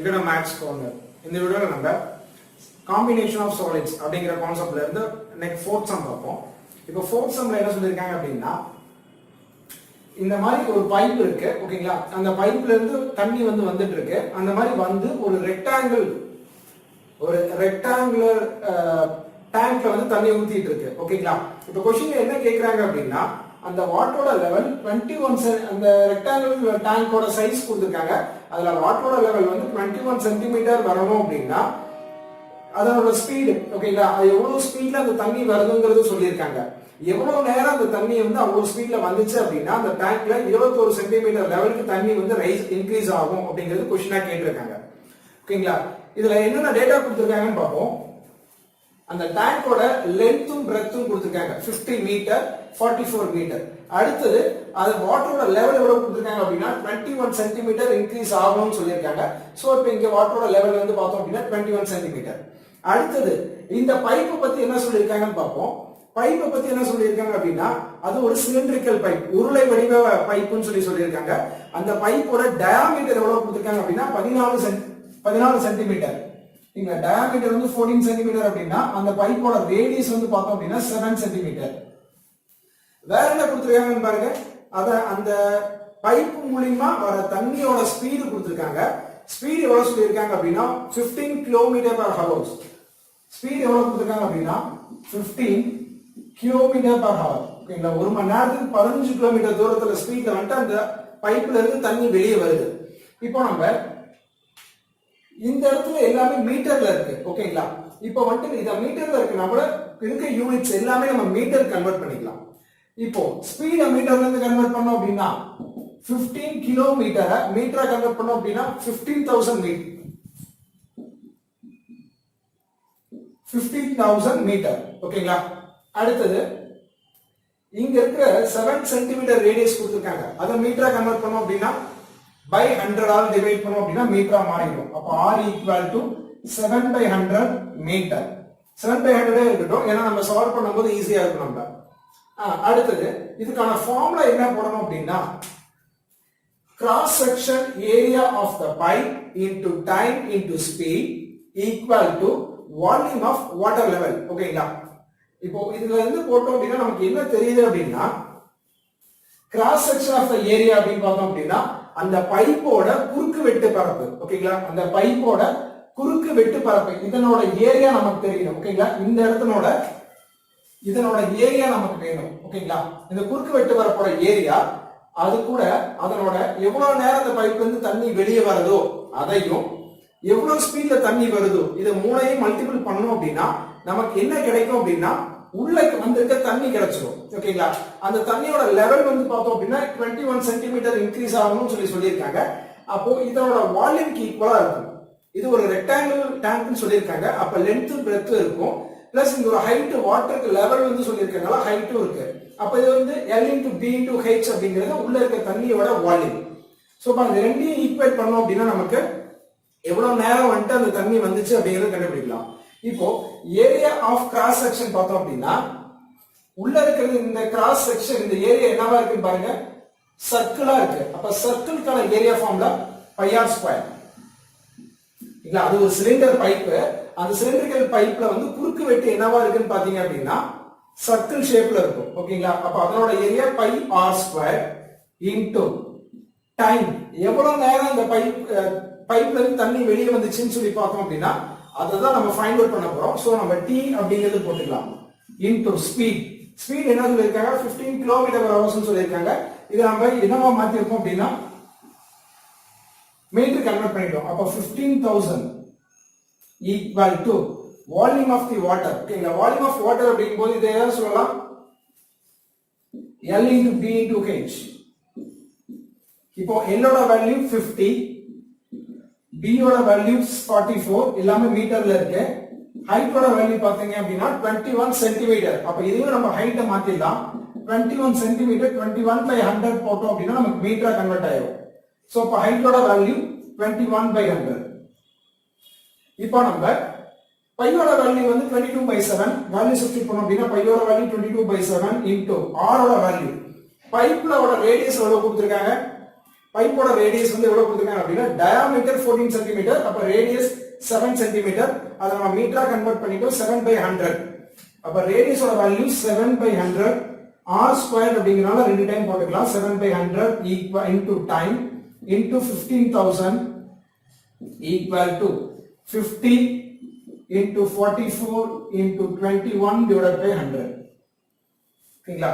Welcome to maths corner. இந்த வீடியோவில் நம்ம காம்பினேஷன் ஆஃப் சாலிட்ஸ் அப்படிங்கிற கான்செப்ட்ல இருந்து நெக்ஸ்ட் ஃபோர்த் சம் பார்ப்போம். இப்போ ஃபோர்த் சம்ல என்ன சொல்லியிருக்காங்க அப்படின்னா, இந்த மாதிரி ஒரு பைப் இருக்கு, ஓகேங்களா? அந்த பைப்ல இருந்து தண்ணி வந்துட்டு இருக்கு. அந்த மாதிரி வந்து ஒரு ரெக்டாங்குலர் டேங்க்ல தண்ணி ஊத்திட்டு இருக்கு, ஓகேங்களா? இப்போ கொஸ்டின் என்ன கேக்குறாங்க அப்படின்னா, அந்த வாட்டரோட லெவல் 21 அந்த ரெக்டாங்குலர் டேங்கோட சைஸ் கொடுத்திருக்காங்க. அதுல வாட்டரோட லெவல் 21 சென்டிமீட்டர் வரணும் அப்படின்னா அதனோட ஸ்பீடு, ஓகேங்களா? அது எவ்வளவு ஸ்பீட்ல அந்த தண்ணி வருதுங்கிறது சொல்லியிருக்காங்க. எவ்வளவு நேரம் அந்த தண்ணி அவ்வளவு ஸ்பீட்ல வந்துச்சு அப்படின்னா அந்த டேங்க்ல 21 சென்டிமீட்டர் லெவலுக்கு தண்ணி இன்க்ரீஸ் ஆகும் அப்படிங்கிறது கொஸ்டினா கேட்டிருக்காங்க, ஓகேங்களா? இதுல என்னென்ன டேட்டா கொடுத்திருக்காங்கன்னு பார்ப்போம். அந்த டேங்கோட லென்த்தும் பிரெத்தும் கொடுத்திருக்காங்க, 50 மீட்டர் 44 மீட்டர். அடுத்தது அது வாட்டரோட லெவல் எவ்வளவு கொடுத்திருக்காங்க அப்படின்னா 21 சென்டிமீட்டர் இன்க்ரீஸ் ஆகும்னு சொல்லியிருக்காங்க. சோ இப்போ இங்க வாட்டரோட லெவல் பார்த்தோம் அப்படின்னா 21 சென்டிமீட்டர். அடுத்தது இந்த பைப்பை பத்தி என்ன சொல்லியிருக்காங்கன்னு பார்ப்போம். பைப்பை பத்தி என்ன சொல்லியிருக்காங்க அப்படின்னா, அது ஒரு சிலிண்ட்ரிக்கல் பைப், உருளை வடிவ பைப்புன்னு சொல்லியிருக்காங்க. அந்த பைப்போட டயாமீட்டர் எவ்வளவு கொடுத்திருக்காங்க அப்படின்னா 14 சென்டிமீட்டர். இங்க டயாமீட்டர் 14 சென்டிமீட்டர் அப்படின்னா அந்த பைப்போட ரேடியஸ் பார்த்தோம் அப்படின்னா 7 சென்டிமீட்டர். வேற என்ன கொடுத்திருக்காங்கன்னு பாருங்க. அந்த பைப் மூலமா வர தண்ணியோட ஸ்பீடு கொடுத்திருக்காங்க. ஸ்பீடு எவ்வளவு சொல்லியிருக்காங்க அப்படின்னா 15 km/h. ஸ்பீடு எவ்வளவு கொடுத்திருக்காங்க அப்படின்னா 15 km/h. ஓகேங்களா? ஒரு மணி நேரத்துக்கு 15 கிலோமீட்டர் தூரத்துல ஸ்பீட்ல அந்த பைப்ல இருந்து தண்ணி வெளியே வருது. இப்போ நம்ம இந்த இடத்துல எல்லாமே மீட்டர்ல இருக்கு, ஓகேங்களா? இப்போ இத மீட்டர்ல இருக்கு, நம்மள இருக்க யூனிட்ஸ் எல்லாமே நம்ம மீட்டர் கன்வெர்ட் பண்ணிக்கலாம். இப்போ ஸ்பீட மீட்டர்ல இருந்து கன்வெர்ட் பண்ணோம் அப்படின்னா 15 கிலோமீட்டரை மீட்டரா கன்வெர்ட் பண்ணோம் அப்படின்னா 15,000 மீட்டர். 15,000 மீட்டர், ஓகேங்களா? அடுத்தது இங்க இருக்கிற 7 சென்டிமீட்டர் ரேடியஸ் கொடுத்திருக்காங்க. அதை மீட்டரா கன்வெர்ட் பண்ணோம் அப்படின்னா by 100 ஆல் டிவைட் பண்ணோம் அப்படின்னா மீட்டரா மாறிடும். அப்ப R = 7/100 மீட்டர். 7/100 இருக்கட்டும், ஏன்னா நம்ம சால்வ் பண்ணும்போது ஈஸியா இருக்கும் நம்ம. அடுத்தது இதுக்கான ஃபார்முலா என்ன போடணும் அப்படின்னா, cross section area of the pipe into time into speed equal to volume of water level, ஓகேங்களா? இப்போ இதுல இருந்து போட்டோம் அப்படின்னா நமக்கு என்ன தெரியுது அப்படின்னா, cross section of the area அப்படின்னு பார்த்தோம் அப்படின்னா அந்த பைப்போட குறுக்கு வெட்டு பரப்பு, ஓகேங்களா? அந்த பைப்போட குறுக்கு வெட்டு பரப்பு இதனோட ஏரியா நமக்கு தெரியணும், ஓகேங்களா? இந்த இடத்தினோட இதனோட ஏரியா நமக்கு வேணும், ஓகேங்களா? இந்த குறுக்கு வெட்டு பரப்போட ஏரியா, அது கூட அதனோட எவ்வளவு நேரம் அந்த பைப்ல இருந்து தண்ணி வெளியே வருதோ அதையும் எவ்வளவு ஸ்பீட்ல தண்ணி வருதோ இதை மூணையும் மல்டிபிள் பண்ணோம் அப்படின்னா நமக்கு என்ன கிடைக்கும் அப்படின்னா உள்ள வந்திருக்க தண்ணி கிடைச்சிடும், ஓகேங்களா? அந்த தண்ணியோட லெவல் பார்த்தோம் அப்படின்னா 21 சென்டிமீட்டர் இன்க்ரீஸ் ஆகணும்னு சொல்லியிருக்காங்க. அப்போ இதனோட வால்யூம்க்கு ஈக்குவலா இருக்கும். இது ஒரு ரெக்டாங்குலர் டேங்க்னு சொல்லியிருக்காங்க. அப்ப லென்த் பிரெத் இருக்கும், பிளஸ் இங்க ஒரு ஹைட் வாட்டருக்கு லெவல் சொல்லியிருக்காங்க, ஹைட்டும் இருக்கு. அப்ப இது L × B × H அப்படிங்கிறது உள்ள இருக்க தண்ணியோட வால்யூம். சோ அப்ப அந்த ரெண்டையும் ஈக்குவேட் பண்ணோம் அப்படின்னா நமக்கு எவ்வளவு நேரம் அந்த தண்ணி வந்துச்சு அப்படிங்கறத கண்டுபிடிக்கலாம். இப்போ ஏரியா ஆஃப் கிராஸ் செக்ஷன் பார்த்தோம் அப்படின்னா உள்ள இருக்கிறது இந்த கிராஸ் செக்ஷன், இந்த ஏரியா என்னவா இருக்குன்னு பாருங்க, சர்க்கிளா இருக்கு. அப்ப சர்க்கிள்கான ஏரியா ஃபார்முலா πr². இல்ல, அது ஒரு சிலிண்டர் பைப். அந்த சிலிண்டரிக்கல் பைப்ல குறுக்கு வெட்டு என்னவா இருக்குன்னு பாத்தீங்க அப்படின்னா சர்க்கிள் ஷேப்ல இருக்கும், ஓகேங்களா? அப்ப அதனோட ஏரியா πr² இன்டு டைம், எவ்வளவு நேரம் இந்த பைப்ல இருந்து தண்ணி வெளியே வந்துச்சுன்னு சொல்லி பார்த்தோம் அப்படின்னா அததான் நம்ம ஃபைண்ட் அவுட் பண்ண போறோம். சோ நம்ம t அப்படிங்கிறது போட்டுக்கலாம் இன்டு ஸ்பீட். ஸ்பீட் என்ன சொல்லிருக்காங்க 15 km/h சொல்லிருக்காங்க. இது நம்ம என்னவா மாத்தி இருக்கோம் அப்படின்னா மீட்டர் கன்வெர்ட் பண்ணிட்டோம். அப்ப 15,000 equal to volume of the water, ஓகேங்களா? வால்யூம் ஆஃப் வாட்டர் அப்படிங்கும்போது இதை என்ன சொல்லலாம், L × B × H. இப்போ L ஓட வேல்யூ 50, B ஓட வேல்யூ 44, எல்லாமே மீட்டர்ல இருக்கு. ஹைட் ஓட வேல்யூ பாத்தீங்க அப்படின்னா 21 சென்டிமீட்டர். அப்ப இதுவும் நம்ம ஹைட்ட மாத்திடலாம். 21 சென்டிமீட்டர் 21/100 போட்டோம் அப்படின்னா நமக்கு மீட்டரா கன்வெர்ட் ஆயிடும். சோ அப்ப ஹைட் ஓட வேல்யூ 21/100. இப்போ நம்ம பையோட வேல்யூ 22/7 வேல்யூ சப்ஸ்டிட் பண்ணோம் அப்படின்னா பையோட வேல்யூ 22/7 இன்டு r ஓட வேல்யூ, பைப்ல ஓட ரேடியஸ் எவ்வளவு கொடுத்திருக்காங்க பைப்போட ரேடியஸ் வந்து எவ்வளவு கொடுத்திருக்காங்க அப்படின்னா டயாமீட்டர் 14 சென்டிமீட்டர், அப்ப ரேடியஸ் 7 சென்டிமீட்டர். அதை நம்ம மீட்டரா கன்வெர்ட் பண்ணிட்டோம் 7/100. அப்ப ரேடியஸோட வேல்யூ 7/100 r ஸ்கொயர் அப்படிங்கறனால ரெண்டு டைம் போட்டுக்கலாம். 7/100 equal into time into 15000 equal to 50 into 44 into 21 divided by 100. ஓகேங்களா?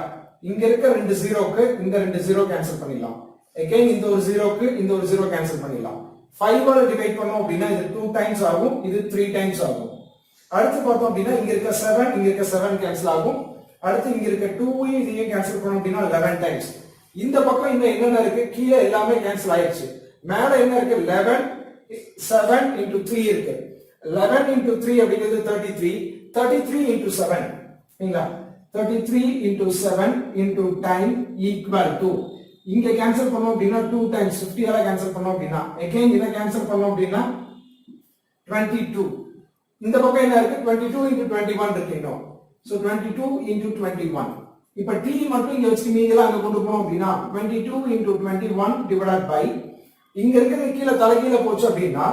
இங்க இருக்க ரெண்டு ஜீரோக்கு இந்த ரெண்டு ஜீரோ கேன்சல் பண்ணிடலாம். again இந்த ஒரு ஜீரோக்கு இந்த ஒரு ஜீரோ கேன்சல் பண்ணிடலாம். 5 ஆல டிவைட் பண்ணோம் அப்படினா இது 2 டைம்ஸ் ஆகும், இது 3 டைம்ஸ் ஆகும். அடுத்து பார்த்தோம் அப்படினா இங்க இருக்க 7 இங்க இருக்க 7 கேன்சல் ஆகும். அடுத்து இங்க இருக்க 2 இதையும் கேன்சல் பண்ணோம் அப்படினா 11 டைம்ஸ். இந்த பக்கம் இந்த என்னென்ன இருக்கு கீழ எல்லாமே கேன்சல் ஆயிருச்சு. மேல என்ன இருக்கு 11 7 into 3 இருக்கு. 11 into 3 அப்படிங்கிறது 33. 33 into 7 சரிங்களா? 33 into 7 into time equal to இங்க கேன்சல் பண்ணோம் அப்படினா 2 times 50 ஆல கேன்சல் பண்ணோம் அப்படினா again இத கேன்சல் பண்ணோம் அப்படினா 22. இந்த பக்கம் என்ன இருக்கு 22 into 21 இருக்கு இன்னும். So 22 into 21. இப்ப t மட்டும் இங்க வச்சு மீதிலாம் அங்க கொண்டு போறோம் அப்படினா 22 into 21 divided by இங்க இருக்கிற கீழ தலைகீழ போச்சு அப்படினா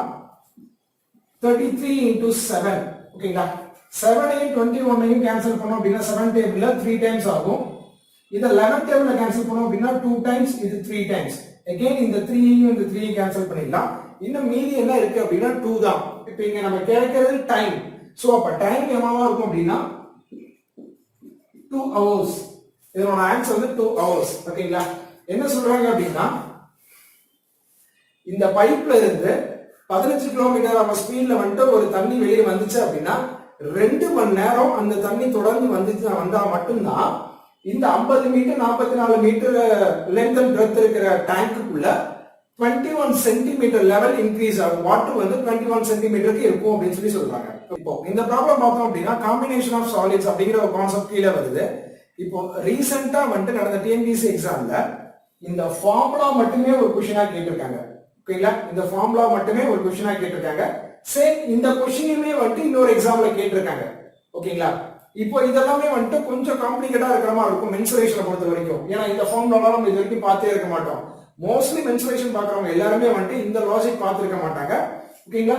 33 into 7. ஓகேங்களா? 7 ஐயும் 21 ஐயும் கேன்சல் பண்ணோம் அப்படினா 7 டேபிள்ல 3 டைம்ஸ் ஆகும். இத 11 டேபிள்ல கேன்சல் பண்ணோம் அப்படினா 2 டைம்ஸ், இது 3 டைம்ஸ். again இந்த 3 ஐயும் இந்த 3 ஐயும் கேன்சல் பண்ணிடலாம். இன்னும் மீதி என்ன இருக்கு அப்படினா 2 தான். இப்போ இங்க நம்ம கேட்கிறது டைம். சோ அப்ப டைம் என்னவா இருக்கும் அப்படினா 2 hours. இதோட ஆன்சர் வந்து 2 hours. ஓகேங்களா? என்ன சொல்றாங்க அப்படினா இந்த பைப்ல இருந்து 15 கிலோமீட்டர் நம்ம ஸ்பீட்ல வந்து ஒரு தண்ணி வெளியே வந்துச்சு அப்படின்னா 2 மணி நேரம் அந்த தண்ணி தொடர்ந்து வந்தா மட்டும்தான் இந்த 50 metre 44 metre length and breadth இருக்கிற டேங்க்குள்ள 21 சென்டிமீட்டர் லெவல் இன்க்ரீஸ் ஆகும். வாட்டர் வந்து 21 சென்டிமீட்டருக்கு இருக்கும் அப்படின்னு சொல்லி சொல்றாங்க. இப்போ இந்த ப்ராப்ளம் பார்த்தோம் அப்படின்னா காம்பினேஷன் ஆஃப் சாலிட்ஸ் அப்படிங்கிற ஒரு கான்செப்ட் கீழே வருது. இப்போ ரீசெண்டா வந்துட்டு நடந்த டிஎன்பிஎஸ்சி எக்ஸாம்ல இந்த ஃபார்முலா மட்டுமே ஒரு கொஸ்டினா கேட்டிருக்காங்க. ஓகேங்களா? இந்த ஃபார்முலா மட்டுமே ஒரு கொஸ்டினா கேட்டிருக்காங்க. சேம் இந்த கொஸ்டினுமே வந்துட்டு இன்னொரு எக்ஸாம்ல கேட்டிருக்காங்க. ஓகேங்களா? இப்போ இதெல்லாமே வந்துட்டு கொஞ்சம் காம்ப்ளிகேட்டா இருக்கிற மாதிரி இருக்கும் மென்சுரேஷனை பொறுத்த வரைக்கும். ஏன்னா இந்த ஃபார்முலாலாம் நம்ம இது வரைக்கும் பார்த்தே இருக்க மாட்டோம். மோஸ்ட்லி மென்சுரேஷன் பாக்குறவங்க எல்லாருமே வந்துட்டு இந்த லாஜிக் பார்த்திருக்க மாட்டாங்க. ஓகேங்களா?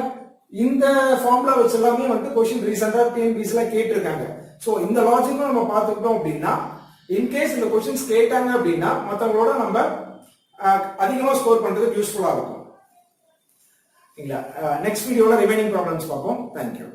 இந்த ஃபார்முலா வச்சு எல்லாமே வந்துட்டு கொஸ்டின் ரீசெண்டா டிஎன்பிஎஸ்சில கேட்டிருக்காங்க. சோ இந்த லாஜிக்கும் நம்ம பார்த்துக்கிட்டோம் அப்படின்னா இன்கேஸ் இந்த கொஸ்டின்ஸ் கேட்டாங்க அப்படின்னா மற்றவங்களோட நம்ம அதிகமா ஸ்கோர் பண்றதுக்கு யூஸ்ஃபுல்லா இருக்கும். நெக்ஸ்ட் வீடியோல ரிமைனிங் ப்ராப்ளம்ஸ் பார்ப்போம். தேங்க்யூ.